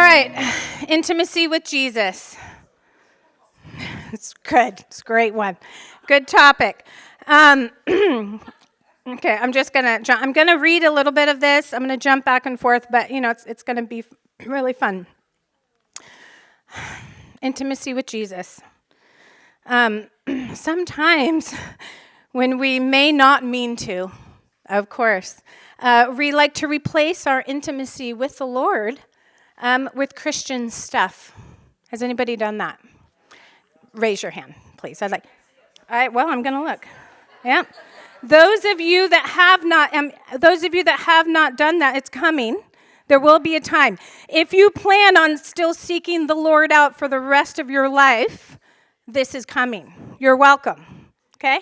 right, intimacy with Jesus. It's good. It's a great one. Good topic. Okay, I'm gonna read a little bit of this. I'm gonna jump back and forth, but it's gonna be really fun. Intimacy with Jesus. Sometimes when we may not mean to, of course, we like to replace our intimacy with the Lord with Christian stuff. Has anybody done that? Raise your hand, please. All right, well, I'm going to look. Yeah. Those of you that have not done that, it's coming. There will be a time. If you plan on still seeking the Lord out for the rest of your life, this is coming. You're welcome. Okay?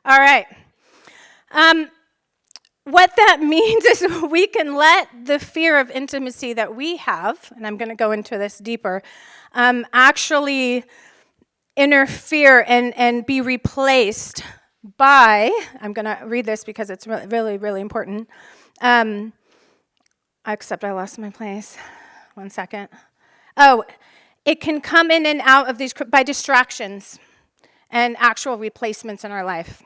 All right. What that means is we can let the fear of intimacy that we have, and I'm going to go into this deeper, actually interfere and be replaced by, I'm going to read this because it's really, really, really important. Except I lost my place. 1 second. Oh, it can come in and out of these by distractions and actual replacements in our life.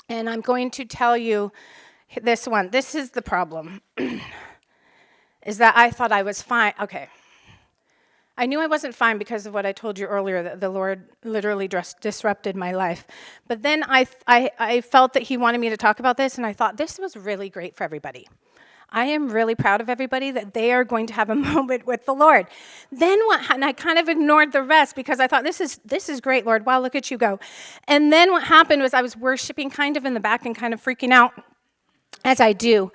And I'm going to tell you this one. This is the problem, is that I thought I was fine. Okay. I knew I wasn't fine because of what I told you earlier, that the Lord literally disrupted my life. But then I felt that he wanted me to talk about this, and I thought this was really great for everybody. I am really proud of everybody that they are going to have a moment with the Lord. Then and I kind of ignored the rest because I thought, this is great, Lord. Wow, look at you go. And then what happened was I was worshiping kind of in the back and kind of freaking out, as I do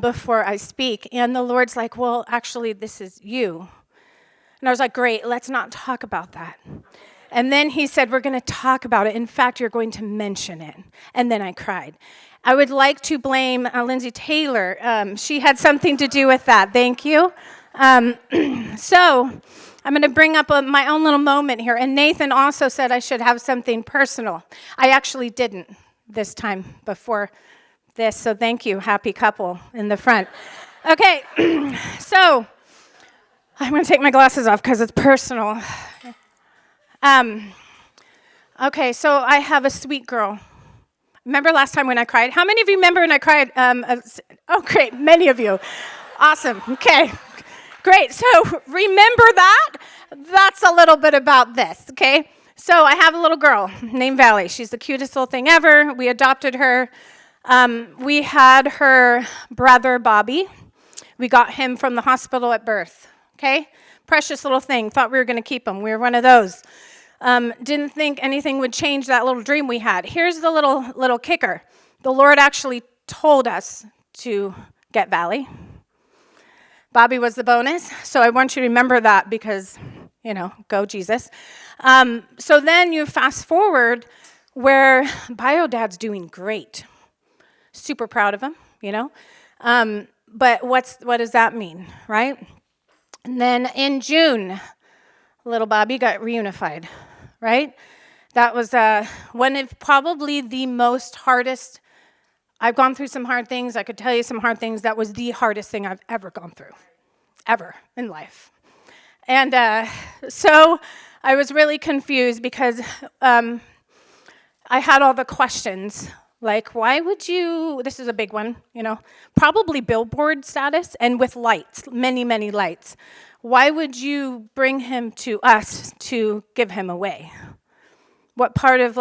before I speak. And the Lord's like, well, actually, this is you. And I was like, great, let's not talk about that. And then he said, we're going to talk about it. In fact, you're going to mention it. And then I cried. I would like to blame Lindsay Taylor. She had something to do with that. Thank you. So I'm going to bring up my own little moment here. And Nathan also said I should have something personal. I actually didn't this time before this. So thank you, happy couple in the front. Okay, so I'm going to take my glasses off because it's personal. Okay, so I have a sweet girl. Remember last time when I cried? How many of you remember when I cried? Oh, great, many of you. Awesome, okay, great. So remember that? That's a little bit about this, okay? So I have a little girl named Valley. She's the cutest little thing ever. We adopted her. We had her brother, Bobby. We got him from the hospital at birth. Okay? Precious little thing. Thought we were going to keep him. We were one of those. Didn't think anything would change that little dream we had. Here's the little kicker. The Lord actually told us to get Valley. Bobby was the bonus. So I want you to remember that because, go Jesus. So then you fast forward where Bio Dad's doing great. Super proud of him, But what does that mean, right? And then in June, little Bobby got reunified, right? That was one of probably the most hardest. I've gone through some hard things. I could tell you some hard things. That was the hardest thing I've ever gone through, ever in life. And so I was really confused because I had all the questions. Like, why would you, this is a big one, probably billboard status and with lights, many, many lights. Why would you bring him to us to give him away? What part of,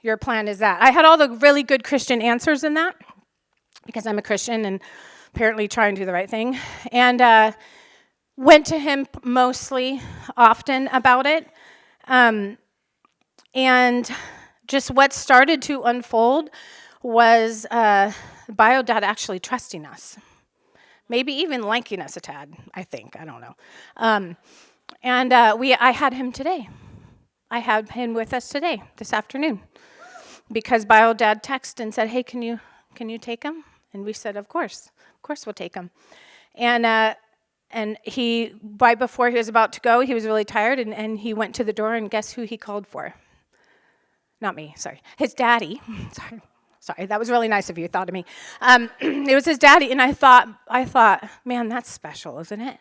your plan is that? I had all the really good Christian answers in that because I'm a Christian and apparently trying to do the right thing. And went to him mostly, often about it. And just what started to unfold was Bio Dad actually trusting us. Maybe even liking us a tad, I think. I don't know. I had him today. I had him with us today, this afternoon. Because Bio Dad texted and said, hey, can you take him? And we said, of course we'll take him. And he, right before he was about to go, he was really tired, and he went to the door, and guess who he called for? Not me, sorry. His daddy. Sorry, that was really nice of you, thought of me. It was his daddy, and I thought, man, that's special, isn't it?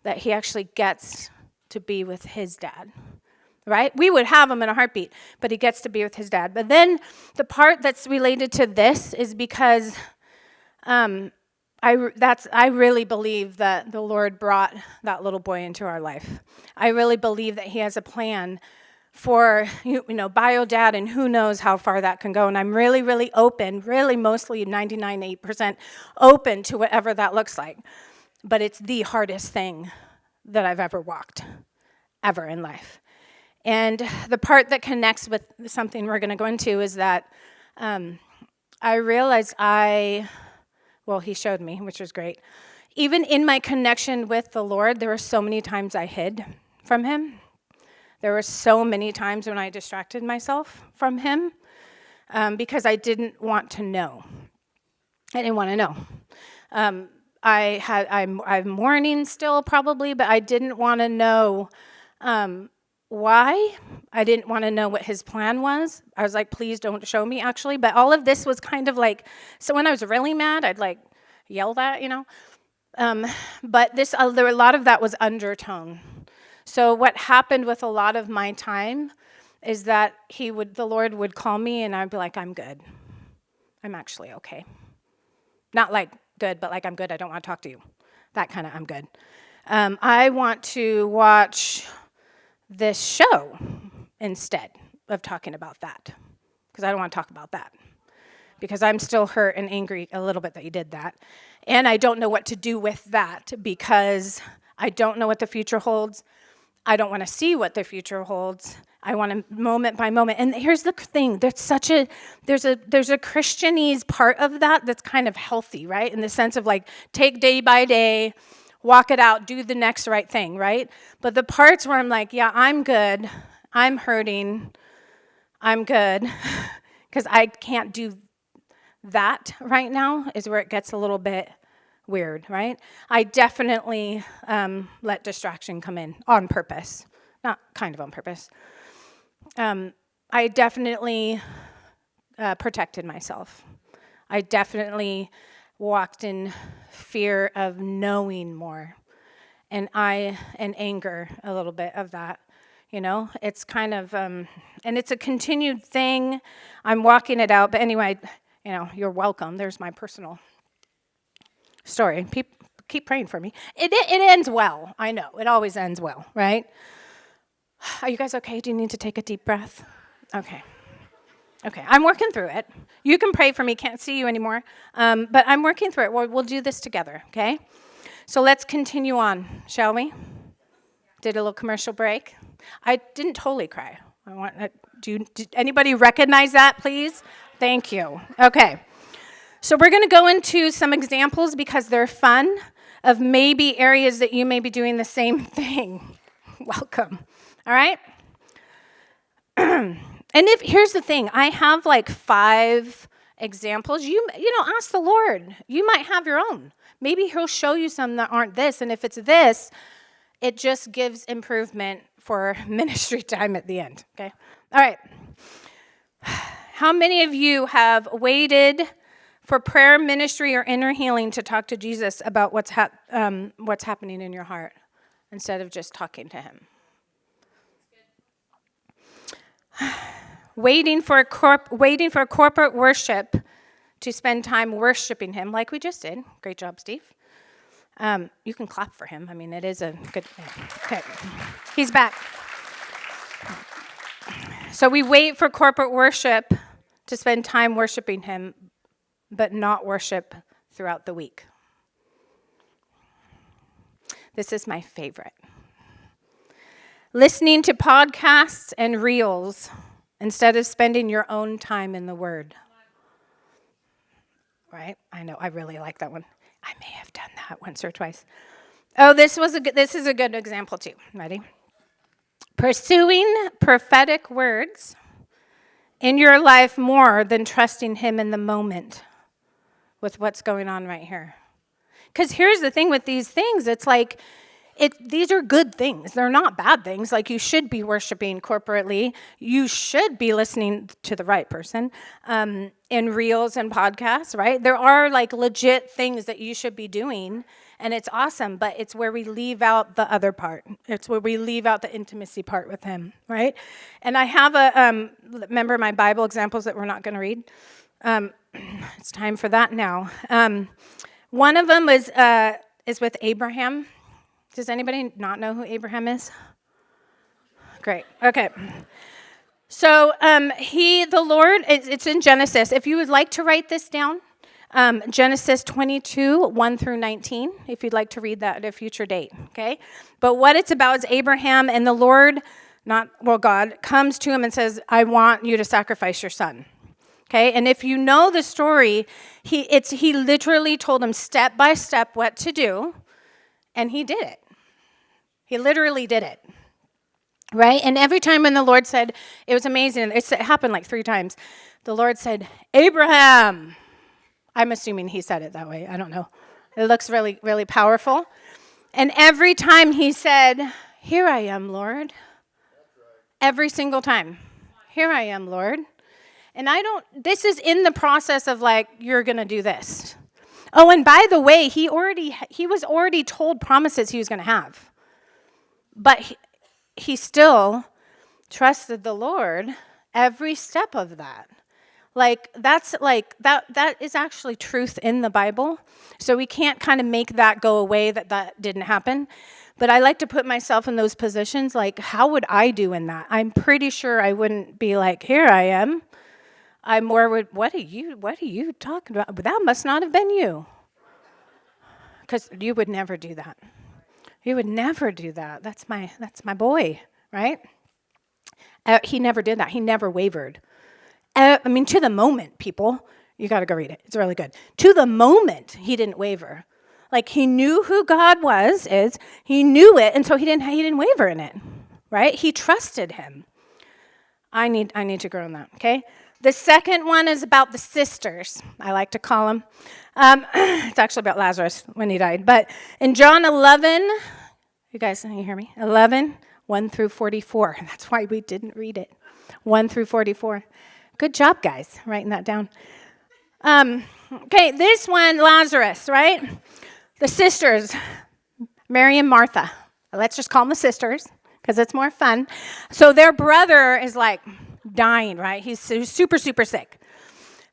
that he actually gets to be with his dad, right? We would have him in a heartbeat, but he gets to be with his dad. But then the part that's related to this is because I really believe that the Lord brought that little boy into our life. I really believe that he has a plan for, bio dad, and who knows how far that can go. And I'm really, really open, really mostly 99.8% open to whatever that looks like. But it's the hardest thing that I've ever walked, ever in life. And the part that connects with something we're going to go into is that I realized he showed me, which was great. Even in my connection with the Lord, there were so many times I hid from him. There were so many times when I distracted myself from him because I didn't want to know. I didn't want to know. I'm mourning still probably, but I didn't want to know why. I didn't want to know what his plan was. I was like, please don't show me, actually. But all of this was kind of like, so when I was really mad, I'd like yell that, But there a lot of that was undertone. So what happened with a lot of my time is that the Lord would call me and I'd be like, I'm good. I'm actually okay. Not like good, but like I'm good. I don't want to talk to you. That kind of I'm good. I want to watch this show instead of talking about that, because I don't want to talk about that, because I'm still hurt and angry a little bit that you did that, and I don't know what to do with that because I don't know what the future holds. I don't want to see what the future holds. I want to moment by moment. And here's the thing: there's a Christianese part of that that's kind of healthy, right? In the sense of like, take day by day, walk it out, do the next right thing, right? But the parts where I'm like, yeah, I'm good, I'm hurting, I'm good, because I can't do that right now, is where it gets a little bit weird, right? I definitely let distraction come in on purpose, not kind of on purpose. I definitely protected myself. I definitely walked in fear of knowing more, and anger a little bit of that. It's kind of, and it's a continued thing. I'm walking it out, but anyway, you're welcome. There's my personal story. Keep praying for me. It ends well. I know it always ends well, right? Are you guys okay? Do you need to take a deep breath? Okay, I'm working through it. You can pray for me. Can't see you anymore, but I'm working through it. We'll do this together, okay? So let's continue on, shall we? Did a little commercial break. I didn't totally cry. Did anybody recognize that, please? Thank you. Okay. So we're going to go into some examples because they're fun of maybe areas that you may be doing the same thing. Welcome. All right? And here's the thing, I have like 5 examples. You ask the Lord. You might have your own. Maybe he'll show you some that aren't this, and if it's this, it just gives improvement for ministry time at the end, okay? All right. How many of you have waited for prayer, ministry, or inner healing to talk to Jesus about what's happening in your heart instead of just talking to him? Waiting for corporate worship to spend time worshiping him, like we just did. Great job, Steve. You can clap for him. I mean, it is a good thing. Okay, he's back. So we wait for corporate worship to spend time worshiping him, but not worship throughout the week. This is my favorite. Listening to podcasts and reels instead of spending your own time in the Word. Right? I know, I really like that one. I may have done that once or twice. Oh, this is a good example too. Ready? Pursuing prophetic words in your life more than trusting him in the moment with what's going on right here. Because here's the thing with these things, it's like, these are good things. They're not bad things. Like, you should be worshiping corporately. You should be listening to the right person in reels and podcasts, right? There are like legit things that you should be doing, and it's awesome, but it's where we leave out the other part. It's where we leave out the intimacy part with him, right? And I have remember my Bible examples that we're not going to read? It's time for that now. One of them is with Abraham. Does anybody not know who Abraham is? Great. Okay. So the Lord, it's in Genesis. If you would like to write this down, Genesis 22, 1 through 19, if you'd like to read that at a future date, okay? But what it's about is Abraham, and the Lord, God, comes to him and says, I want you to sacrifice your son. Okay, and if you know the story, he literally told him step by step what to do, and he did it. He literally did it, right? And every time when the Lord said, it was amazing, it happened like 3 times, the Lord said, Abraham. I'm assuming he said it that way, I don't know. It looks really, really powerful. And every time he said, here I am, Lord. Every single time, here I am, Lord. And this is in the process of like, you're going to do this. Oh, and by the way, he was already told promises he was going to have. But he still trusted the Lord every step of that. Like, that is actually truth in the Bible. So we can't kind of make that go away that didn't happen. But I like to put myself in those positions. Like, how would I do in that? I'm pretty sure I wouldn't be like, here I am. I more would, what are you talking about? That must not have been you. Because you would never do that. You would never do that. That's my boy, right? He never did that. He never wavered. To the moment, people, you got to go read it. It's really good. To the moment, he didn't waver. Like, he knew who God is. He knew it, and so he didn't waver in it, right? He trusted him. I need to grow in that, okay? The second one is about the sisters, I like to call them. It's actually about Lazarus when he died. But in John 11, you guys, can you hear me? 11, 1 through 44. That's why we didn't read it. 1 through 44. Good job, guys, writing that down. Okay, this one, Lazarus, right? The sisters, Mary and Martha. Let's just call them the sisters because it's more fun. So their brother is like dying, right? He's super, super sick.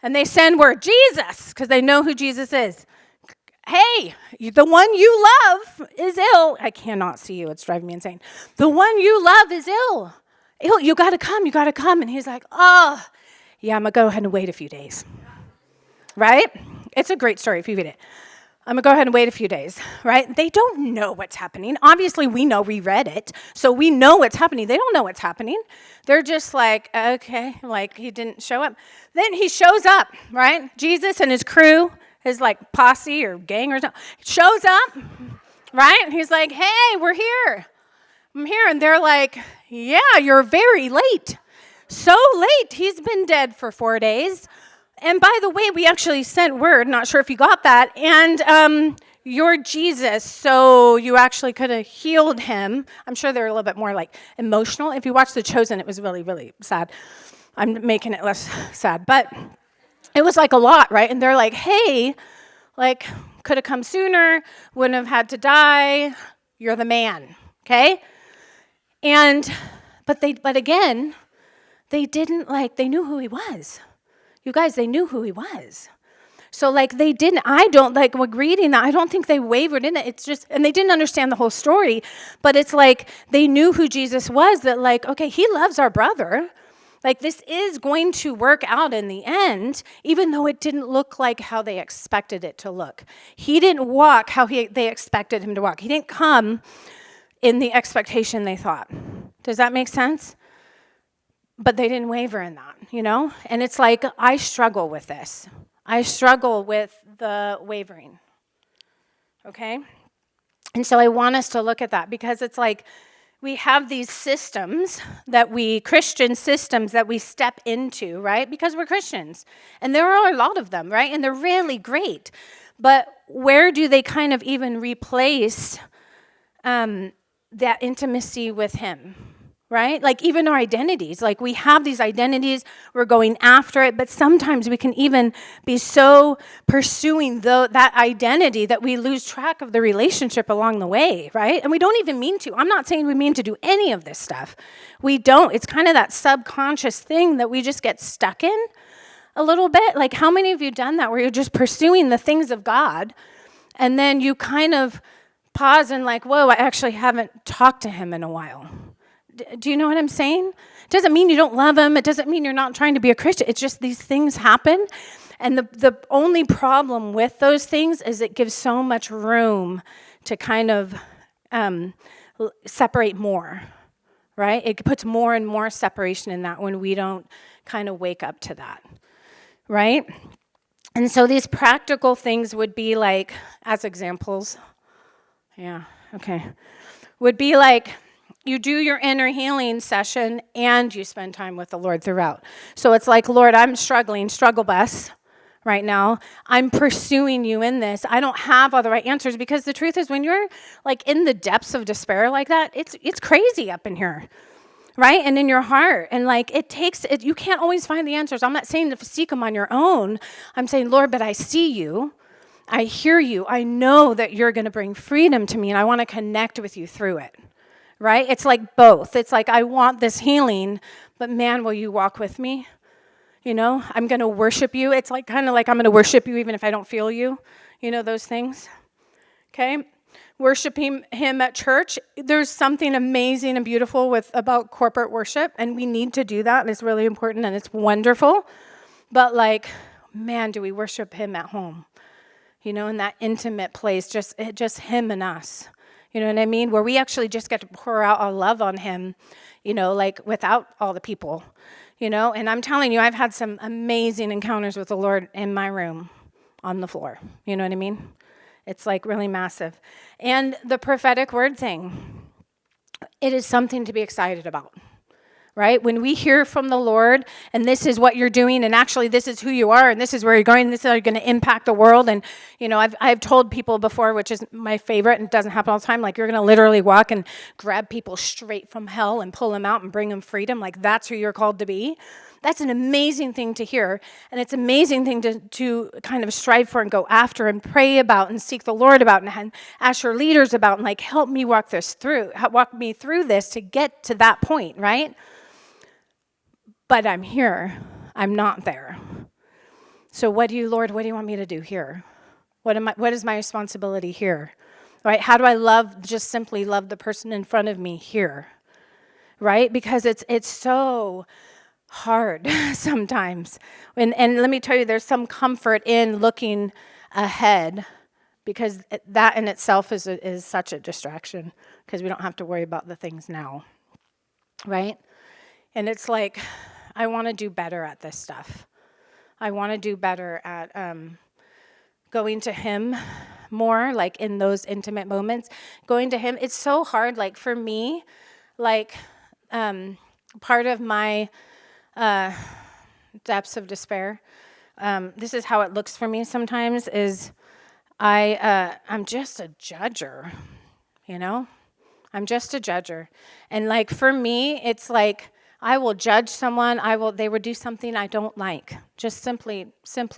And they send word, Jesus, because they know who Jesus is. Hey, the one you love is ill. I cannot see you. It's driving me insane. The one you love is ill. You got to come. And he's like, oh, yeah, I'm going to go ahead and wait a few days. Right? It's a great story if you read it. I'm going to go ahead and wait a few days, right? They don't know what's happening. Obviously, we read it, so we know what's happening. They don't know what's happening. They're just like, okay, like he didn't show up. Then he shows up, right? Jesus and his crew, his like posse or gang or something, shows up, right? He's like, hey, we're here. I'm here. And they're like, yeah, you're very late. So late. He's been dead for 4 days. And by the way, we actually sent word, not sure if you got that, and you're Jesus, so you actually could have healed him. I'm sure they're a little bit more like emotional. If you watch The Chosen, it was really, really sad. I'm making it less sad, but it was like a lot, right? And they're like, hey, like, could have come sooner, wouldn't have had to die, you're the man, okay? But again, they didn't they knew who he was. You guys, they knew who he was. So, they didn't, reading that, I don't think they wavered in it. It's just, and they didn't understand the whole story, but it's they knew who Jesus was, that okay, he loves our brother. This is going to work out in the end, even though it didn't look like how they expected it to look. He didn't walk how they expected him to walk. He didn't come in the expectation they thought. Does that make sense? But they didn't waver in that, And it's I struggle with this. I struggle with the wavering, okay? And so I want us to look at that because it's we have these systems Christian systems that we step into, right? Because we're Christians. And there are a lot of them, right? And they're really great. But where do they kind of even replace that intimacy with him, right? Like even our identities, like we have these identities, we're going after it, but sometimes we can even be so pursuing that identity that we lose track of the relationship along the way, right? And we don't even mean to. I'm not saying we mean to do any of this stuff. We don't. It's kind of that subconscious thing that we just get stuck in a little bit. Like how many of you done that where you're just pursuing the things of God and then you kind of pause and like, whoa, I actually haven't talked to him in a while. Do you know what I'm saying? It doesn't mean you don't love him. It doesn't mean you're not trying to be a Christian. It's just these things happen. And the only problem with those things is it gives so much room to kind of separate more, right? It puts more and more separation in that when we don't kind of wake up to that, right? And so these practical things would be like, as examples, would be like, you do your inner healing session and you spend time with the Lord throughout. So it's like, Lord, I'm struggling, struggle bus right now. I'm pursuing you in this. I don't have all the right answers because the truth is when you're like in the depths of despair like that, it's crazy up in here, right? And in your heart. And like you can't always find the answers. I'm not saying to seek them on your own. I'm saying, Lord, but I see you. I hear you. I know that you're going to bring freedom to me and I want to connect with you through it. Right? It's like both. It's like, I want this healing, but man, will you walk with me? You know, I'm going to worship you. It's like kind of like I'm going to worship you even if I don't feel you. You know, those things. Okay? Worshiping him at church. There's something amazing and beautiful about corporate worship, and we need to do that, and it's really important, and it's wonderful. But like, man, do we worship him at home? You know, in that intimate place, just him and us. You know what I mean? Where we actually just get to pour out our love on him, you know, like without all the people, you know? And I'm telling you, I've had some amazing encounters with the Lord in my room on the floor. You know what I mean? It's like really massive. And the prophetic word thing, it is something to be excited about. Right? When we hear from the Lord, and this is what you're doing, and actually this is who you are, and this is where you're going, this is how you're going to impact the world. And, you know, I've told people before, which is my favorite, and it doesn't happen all the time, like you're going to literally walk and grab people straight from hell and pull them out and bring them freedom. Like that's who you're called to be. That's an amazing thing to hear. And it's an amazing thing to kind of strive for and go after and pray about and seek the Lord about and ask your leaders about and like, help me walk me through this to get to that point, right? But I'm here. I'm not there. So Lord, what do you want me to do here? What is my responsibility here? Right? How do I just simply love the person in front of me here? Right? Because it's so hard sometimes. And let me tell you, there's some comfort in looking ahead because that in itself is such a distraction because we don't have to worry about the things now. Right? And it's like, I want to do better at this stuff. I want to do better at going to him more, like in those intimate moments. Going to him, it's so hard, like for me, like part of my depths of despair, this is how it looks for me sometimes, is I'm just a judger, you know? I'm just a judger. And like for me, it's like, I will judge someone, they would do something I don't like. Just simply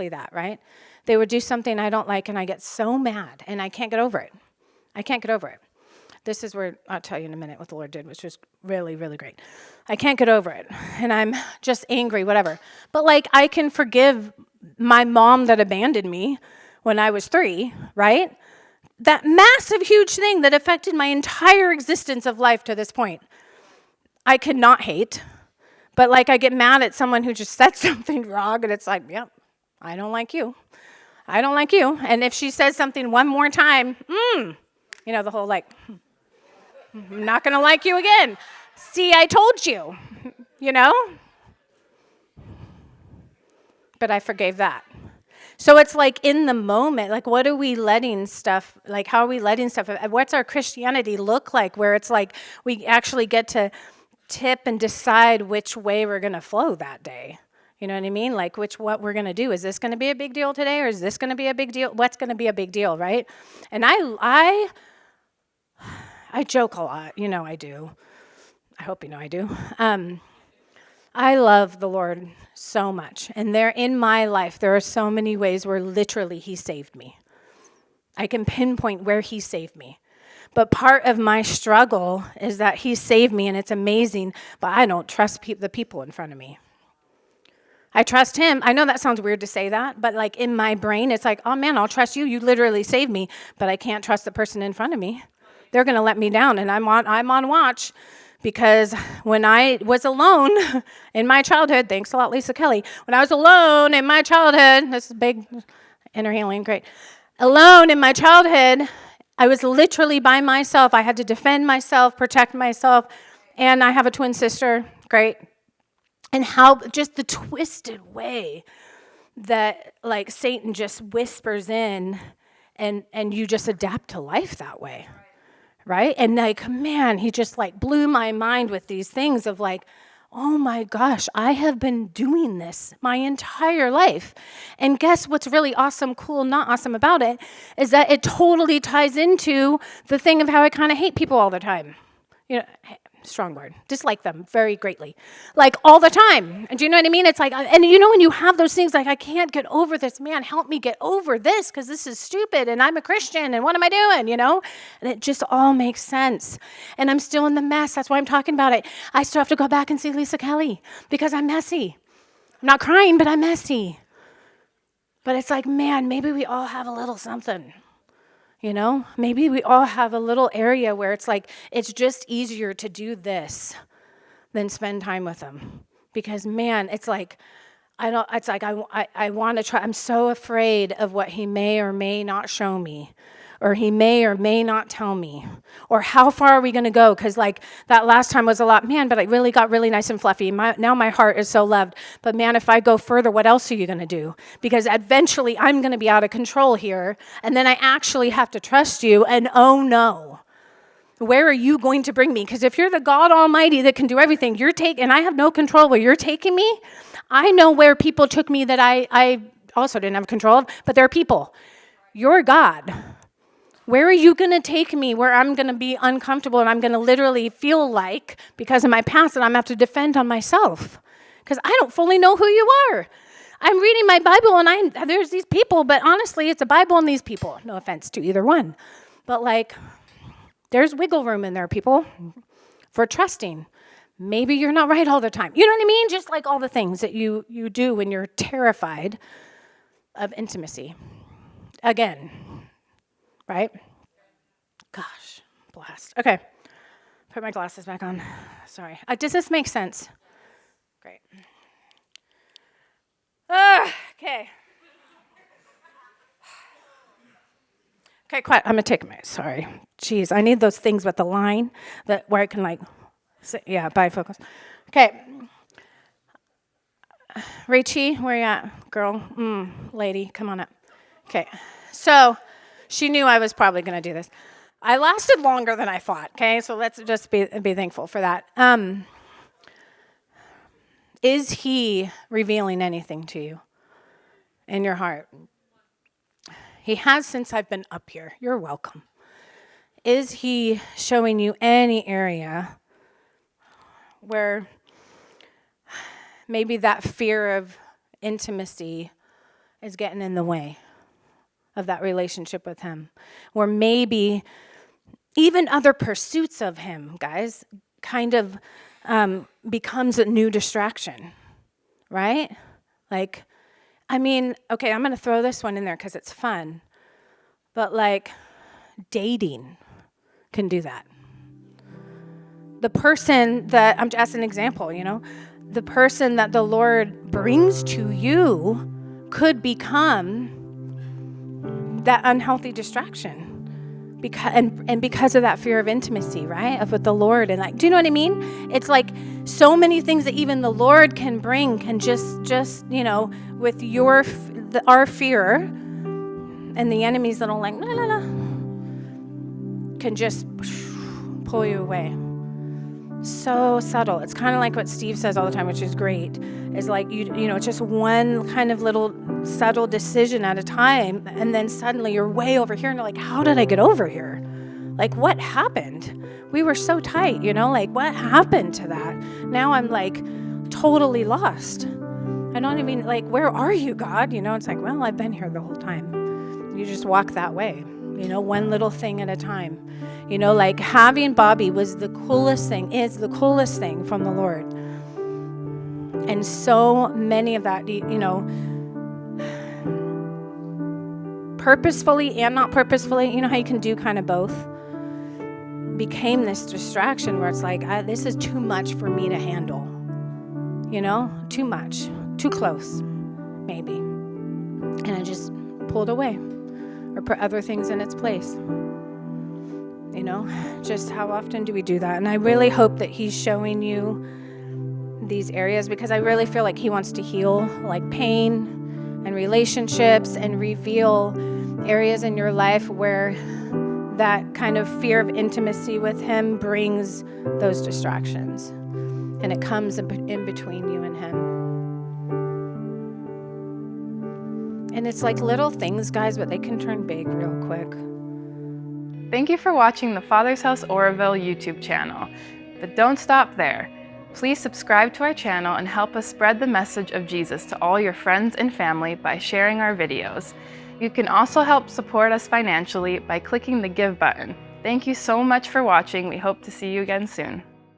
that, right? They would do something I don't like and I get so mad and I can't get over it. I can't get over it. This is where, I'll tell you in a minute what the Lord did, which was really, really great. I can't get over it and I'm just angry, whatever. But like I can forgive my mom that abandoned me when I was 3, right? That massive, huge thing that affected my entire existence of life to this point. I could not hate, but like I get mad at someone who just said something wrong and it's like, yep, I don't like you. I don't like you. And if she says something one more time, you know, the whole like, I'm not going to like you again. See, I told you, you know? But I forgave that. So it's like in the moment, like what are we letting stuff, like how are we letting stuff, what's our Christianity look like where it's like we actually get to tip and decide which way we're going to flow that day. You know what I mean? Like what we're going to do. Is this going to be a big deal today or is this going to be a big deal? What's going to be a big deal, right? And I I joke a lot. You know I do. I hope you know I do. I love the Lord so much. And there in my life, there are so many ways where literally he saved me. I can pinpoint where he saved me. But part of my struggle is that he saved me, and it's amazing, but I don't trust the people in front of me. I trust him. I know that sounds weird to say that, but like in my brain, it's like, oh man, I'll trust you. You literally saved me, but I can't trust the person in front of me. They're going to let me down, and I'm on watch. Because when I was alone in my childhood, thanks a lot, Lisa Kelly. When I was alone in my childhood, this is big inner healing, great. Alone in my childhood, I was literally by myself. I had to defend myself, protect myself, and I have a twin sister, great. And how just the twisted way that like Satan just whispers in and you just adapt to life that way. Right? And like, man, he just like blew my mind with these things of like, oh my gosh, I have been doing this my entire life. And guess what's really awesome, cool, not awesome about it is that it totally ties into the thing of how I kind of hate people all the time. You know, strong word, dislike them very greatly, like all the time. And do you know what I mean? It's like, and you know, when you have those things like, I can't get over this, man, help me get over this because this is stupid and I'm a Christian and what am I doing, you know? And it just all makes sense. And I'm still in the mess. That's why I'm talking about it. I still have to go back and see Lisa Kelly because I'm messy. I'm not crying, but I'm messy. But it's like, man, maybe we all have a little something. You know, maybe we all have a little area where it's like, it's just easier to do this than spend time with them. Because man, it's like, I want to try. I'm so afraid of what he may or may not show me, or he may or may not tell me, or how far are we going to go? Because like that last time was a lot, man, but it really got really nice and fluffy. Now my heart is so loved. But man, if I go further, what else are you going to do? Because eventually I'm going to be out of control here, and then I actually have to trust you, and oh no. Where are you going to bring me? Because if you're the God Almighty that can do everything, and I have no control where you're taking me. I know where people took me that I also didn't have control of, but they're people. You're God. Where are you going to take me where I'm going to be uncomfortable and I'm going to literally feel like, because of my past, that I'm going to have to defend on myself? Because I don't fully know who you are. I'm reading my Bible and there's these people, but honestly, it's a Bible and these people. No offense to either one. But like, there's wiggle room in there, people, for trusting. Maybe you're not right all the time. You know what I mean? Just like all the things that you do when you're terrified of intimacy. Again. Right? Gosh, blast. Okay, put my glasses back on. Sorry. Does this make sense? Great. Okay. Okay, quiet. I'm going to take sorry. Jeez, I need those things with the line where I can like, bifocus. Okay. Rachie, where you at, girl? Lady, come on up. Okay, so she knew I was probably going to do this. I lasted longer than I thought, okay? So let's just be thankful for that. Is he revealing anything to you in your heart? He has since I've been up here. You're welcome. Is he showing you any area where maybe that fear of intimacy is getting in the way of that relationship with him? Or maybe even other pursuits of him, guys, kind of becomes a new distraction, right? Like, I mean, okay, I'm going to throw this one in there because it's fun. But like, dating can do that. The person that, I'm just an example, you know, the person that the Lord brings to you could become that unhealthy distraction because of that fear of intimacy, right? Of with the Lord. And like, do you know what I mean? It's like so many things that even the Lord can bring can just you know, with our fear and the enemies that are like, no, can just pull you away. So subtle. It's kind of like what Steve says all the time, which is great, is like, you know, it's just one kind of little subtle decision at a time, and then suddenly you're way over here, and you're like, how did I get over here? Like, what happened? We were so tight, like, what happened to that? Now I'm like totally lost. I don't even, like, where are you, God? It's like, well, I've been here the whole time. You just walk that way, one little thing at a time. Like having Bobby is the coolest thing from the Lord. And so many of that, purposefully and not purposefully, how you can do kind of both, became this distraction where it's like, this is too much for me to handle. Too much, too close, maybe. And I just pulled away or put other things in its place. Just how often do we do that? And I really hope that he's showing you these areas, because I really feel like he wants to heal like pain and relationships and reveal areas in your life where that kind of fear of intimacy with him brings those distractions, and it comes in between you and him. And it's like little things, guys, but they can turn big real quick. Thank you for watching the Father's House Oroville YouTube channel. But don't stop there. Please subscribe to our channel and help us spread the message of Jesus to all your friends and family by sharing our videos. You can also help support us financially by clicking the Give button. Thank you so much for watching. We hope to see you again soon.